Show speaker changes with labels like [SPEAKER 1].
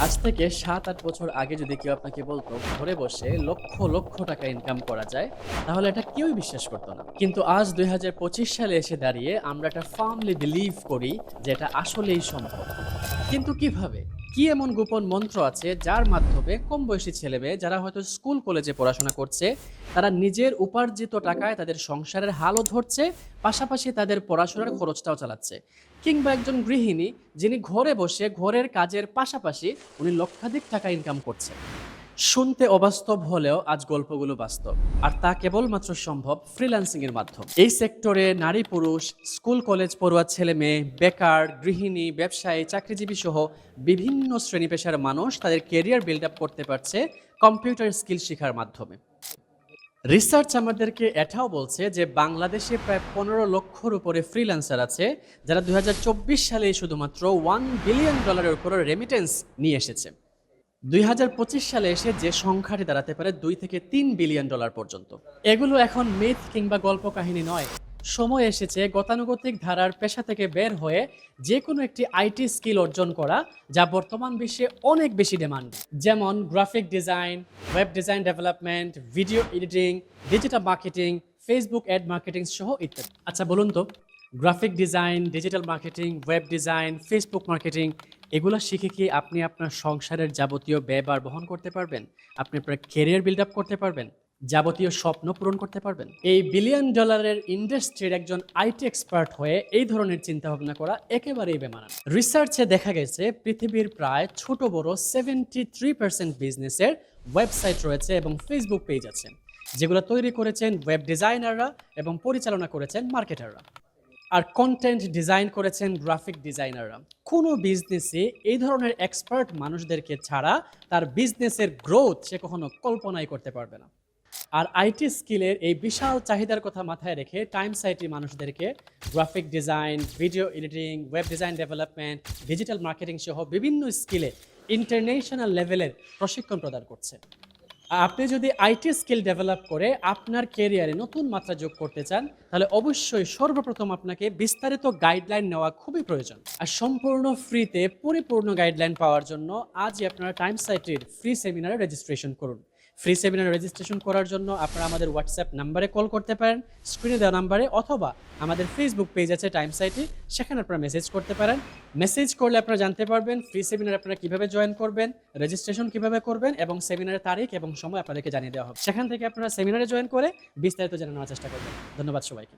[SPEAKER 1] আজ থেকে ৭-৮ বছর আগে যদি কেউ আপনাকে বলতো ঘরে বসে লক্ষ লক্ষ টাকা ইনকাম করা যায়, তাহলে এটা কেউই বিশ্বাস করতো না। কিন্তু আজ ২০২৫ সালে এসে দাঁড়িয়ে আমরা এটা ফার্মলি বিলিভ করি যে এটা আসলেই সম্ভব। কিন্তু কিভাবে? কি এমন গোপন মন্ত্র আছে যার মাধ্যমে কম বয়সী ছেলেমেয়ে যারা হয়তো স্কুল কলেজে পড়াশোনা করছে, তারা নিজের উপার্জিত টাকায় তাদের সংসারের হালও ধরছে, পাশাপাশি তাদের পড়াশোনার খরচটাও চালাচ্ছে? কিংবা একজন গৃহিণী যিনি ঘরে বসে ঘরের কাজের পাশাপাশি উনি লক্ষাধিক টাকা ইনকাম করছেন। শুনতে অবাস্তব হলেও আজ গল্পগুলো বাস্তব। আর তা কেবলমাত্র সম্ভব ফ্রিল্যান্সিং এর মাধ্যমে। এই সেক্টরে নারী পুরুষ, স্কুল কলেজ পড়ুয়া ছেলে মেয়ে, বেকার, গৃহিণী, ব্যবসায়ী, চাকরিজীবী সহ বিভিন্ন শ্রেণী পেশার মানুষ তাদের ক্যারিয়ার বিল্ড আপ করতে পারছে কম্পিউটার স্কিল শেখার মাধ্যমে। রিসার্চ আমাদেরকে এটাও বলছে যে বাংলাদেশে প্রায় ১৫ লক্ষর উপরে ফ্রিল্যান্সার আছে যারা ২০২৪ সালে শুধুমাত্র $1 বিলিয়ন উপরে রেমিটেন্স নিয়ে এসেছে। ২০২৫ সালে এসে যে সংখ্যাটি দাঁড়াতে পারে $2 থেকে $3 বিলিয়ন পর্যন্ত। এগুলো এখন মিথ কিংবা গল্প কাহিনী নয়। সময় এসেছে গতানুগতিক ধারার পেশা থেকে বের হয়ে যে কোনো একটি আইটি স্কিল অর্জন করা, যা বর্তমান বিশ্বে অনেক বেশি ডিমান্ড। যেমন graphic design, web design development, video editing, digital marketing, Facebook ad marketing সহ ইত্যাদি। আচ্ছা বলুন তো, graphic design, digital marketing, web design, Facebook marketing এগুলো শিখে কি আপনি আপনার সংসারের যাবতীয় ব্যয়ভার বহন করতে পারবেন? আপনি আপনার ক্যারিয়ার বিল্ড আপ করতে পারবেন? যাবতীয় স্বপ্ন পূরণ করতে পারবেন? এই $1 বিলিয়ন ইন্ডাস্ট্রির একজন আইটি এক্সপার্ট হয়ে এই ধরনের চিন্তা ভাবনা করা একেবারেই বেমানান। রিসার্চে দেখা গেছে পৃথিবীর প্রায় ছোট বড় 73% বিজনেসের ওয়েবসাইট রয়েছে এবং ফেসবুক পেজ আছে, যেগুলো তৈরি করেছেন ওয়েব ডিজাইনাররা এবং পরিচালনা করেছেন মার্কেটাররা। আর কন্টেন্ট ডিজাইন করেছেন গ্রাফিক ডিজাইনাররা। কোনো বিজনেসে এই ধরনের এক্সপার্ট মানুষদেরকে ছাড়া তার বিজনেসের গ্রোথ সে কখনো কল্পনাই করতে পারবে না। আর আইটি স্কিলের এই বিশাল চাহিদার কথা মাথায় রেখে টাইমস আইটি মানুষদেরকে graphic design, video editing, web design development, digital marketing সহ বিভিন্ন স্কিলে ইন্টারন্যাশনাল লেভেলের প্রশিক্ষণ প্রদান করছে। আপনি যদি আইটি স্কিল ডেভেলপ করে আপনার ক্যারিয়ারে নতুন মাত্রা যোগ করতে চান, তাহলে অবশ্যই সর্বপ্রথম আপনাকে বিস্তারিত গাইডলাইন নেওয়া খুবই প্রয়োজন। আর সম্পূর্ণ ফ্রিতে পরিপূর্ণ গাইডলাইন পাওয়ার জন্য আজই আপনারা টাইমস সাইটের ফ্রি সেমিনারে রেজিস্ট্রেশন করুন। ফ্রি সেমিনারে রেজিস্ট্রেশন করার জন্য আপনারা আমাদের হোয়াটসঅ্যাপ নাম্বারে কল করতে পারেন, স্ক্রিনে দেওয়া নাম্বারে, অথবা আমাদের ফেসবুক পেজ আছে টাইমস আইটি, সেখানে আপনারা মেসেজ করতে পারেন। মেসেজ করলে আপনারা জানতে পারবেন ফ্রি সেমিনারে আপনারা কিভাবে জয়েন করবেন, রেজিস্ট্রেশন কিভাবে করবেন এবং সেমিনারের তারিখ এবং সময় আপনাদেরকে জানিয়ে দেওয়া হবে। সেখান থেকে আপনারা সেমিনারে জয়েন করে বিস্তারিত জেনে নেওয়ার চেষ্টা করবেন। ধন্যবাদ সবাইকে।